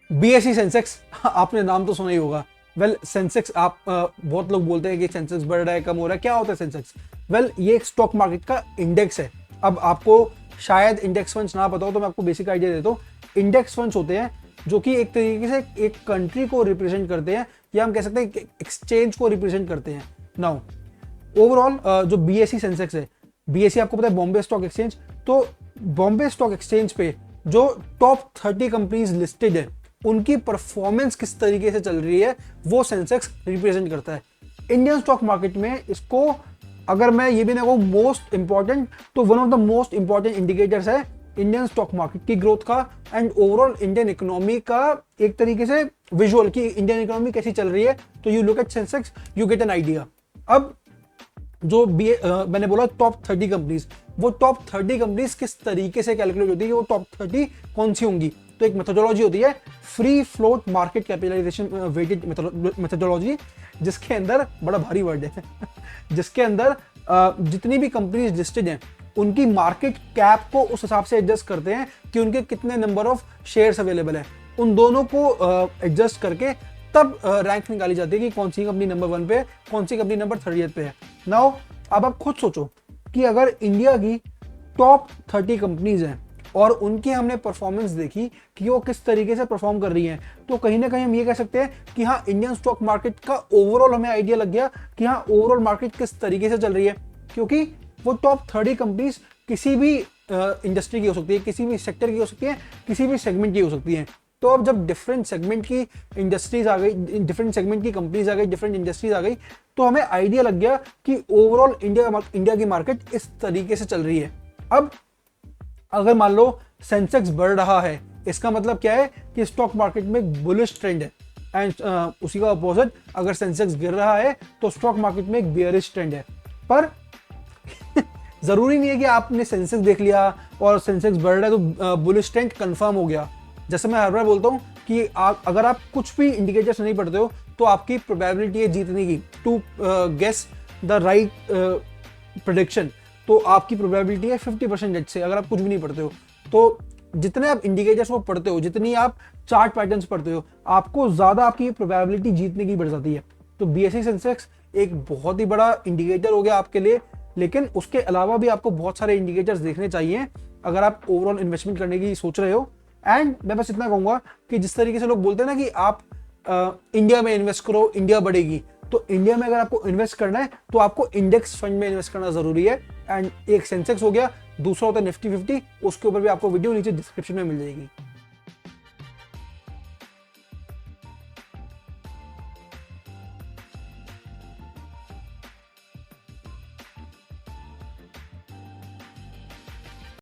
BSE Sensex आपने नाम तो सुना ही होगा। वेल सेंसेक्स आप बहुत लोग बोलते हैं कि सेंसेक्स बढ़ रहा है, कम हो रहा है, क्या होता है सेंसेक्स? वेल ये एक स्टॉक मार्केट का इंडेक्स है। अब आपको शायद इंडेक्स फंड्स ना पता हो तो मैं आपको बेसिक आइडिया देता हूँ। इंडेक्स फंड्स होते हैं जो कि एक तरीके से एक कंट्री को रिप्रेजेंट करते हैं, या हम कह सकते हैं एक्सचेंज को रिप्रेजेंट करते हैं। नाउ ओवरऑल जो बीएसई सेंसेक्स है, बीएसई आपको पता है बॉम्बे स्टॉक एक्सचेंज, तो बॉम्बे स्टॉक एक्सचेंज पे जो टॉप 30 कंपनीज लिस्टेड है उनकी परफॉर्मेंस किस तरीके से चल रही है वो सेंसेक्स रिप्रेजेंट करता है। इंडियन स्टॉक मार्केट में इसको अगर मैं ये भी ना कहूँ मोस्ट इंपॉर्टेंट, तो one of the most important indicators है इंडियन स्टॉक मार्केट की ग्रोथ का एंड ओवरऑल इंडियन इकोनॉमी का एक तरीके से विजुअल की इंडियन इकोनॉमी कैसी चल रही है। तो you look at Sensex, you get an idea. अब जो मैंने बोला टॉप 30 कंपनीज, वो टॉप 30 कंपनीज किस तरीके से कैलकुलेट होती है, वो टॉप 30 कौन सी होंगी? तो एक मेथोडोलॉजी होती है free float market capitalization weighted methodology, जिसके अंदर बड़ा भारी वर्ड है जिसके अंदर जितनी भी कंपनीज लिस्टेड हैं उनकी मार्केट कैप को उस हिसाब से एडजस्ट करते हैं कि उनके कितने नंबर ऑफ शेयर्स अवेलेबल है। उन दोनों को एडजस्ट करके तब रैंक निकाली जाती है कि कौन सी कंपनी नंबर 1 पे है, कौन सी कंपनी नंबर 30 पे है। नाउ अब आप खुद सोचो कि अगर इंडिया की टॉप 30 कंपनीज हैं और उनकी हमने परफॉर्मेंस देखी कि वो किस तरीके से परफॉर्म कर रही हैं, तो कहीं ना कहीं हम ये कह सकते हैं कि हाँ इंडियन स्टॉक मार्केट का ओवरऑल हमें आइडिया लग गया कि हाँ ओवरऑल मार्केट किस तरीके से चल रही है, क्योंकि वो टॉप 30 कंपनीज किसी भी इंडस्ट्री की हो सकती है, किसी भी सेक्टर की हो सकती है, किसी भी सेगमेंट की हो सकती है। तो अब जब डिफरेंट सेगमेंट की इंडस्ट्रीज आ गई, डिफरेंट सेगमेंट की कंपनीज आ गई, डिफरेंट इंडस्ट्रीज आ गई, तो हमें आइडिया लग गया कि ओवरऑल इंडिया की मार्केट इस तरीके से चल रही है। अब अगर मान लो सेंसेक्स बढ़ रहा है, इसका मतलब क्या है कि स्टॉक मार्केट में एक बुलिश ट्रेंड है, एंड उसी का अपोजिट अगर सेंसेक्स गिर रहा है तो स्टॉक मार्केट में एक बेयरिश ट्रेंड है। पर जरूरी नहीं है कि आपने सेंसेक्स देख लिया और सेंसेक्स बढ़ रहा है तो बुलिश ट्रेंड कंफर्म हो गया। जैसे मैं हर बार बोलता हूँ कि अगर आप कुछ भी इंडिकेटर्स नहीं पढ़ते हो तो आपकी प्रोबेबिलिटी है जीतने की to guess the right prediction, तो आपकी प्रोबेबिलिटी है 50% डेट से, अगर आप कुछ भी नहीं पढ़ते हो। तो जितने आप इंडिकेटर्स को पढ़ते हो, जितनी आप चार्ट पैटर्न्स पढ़ते हो, आपको ज्यादा आपकी प्रोबेबिलिटी जीतने की बढ़ जाती है। तो बीएसई सेंसेक्स एक बहुत ही बड़ा इंडिकेटर हो गया आपके लिए, लेकिन उसके अलावा भी आपको बहुत सारे इंडिकेटर्स देखने चाहिए अगर आप ओवरऑल इन्वेस्टमेंट करने की सोच रहे हो। एंड मैं बस इतना कहूंगा कि जिस तरीके से लोग बोलते हैं ना कि आप इंडिया में इन्वेस्ट करो, इंडिया बढ़ेगी, तो इंडिया में अगर आपको इन्वेस्ट करना है तो आपको इंडेक्स फंड में इन्वेस्ट करना जरूरी है। एंड एक सेंसेक्स हो गया, दूसरा होता है निफ्टी 50, उसके ऊपर भी आपको वीडियो नीचे डिस्क्रिप्शन में मिल जाएगी।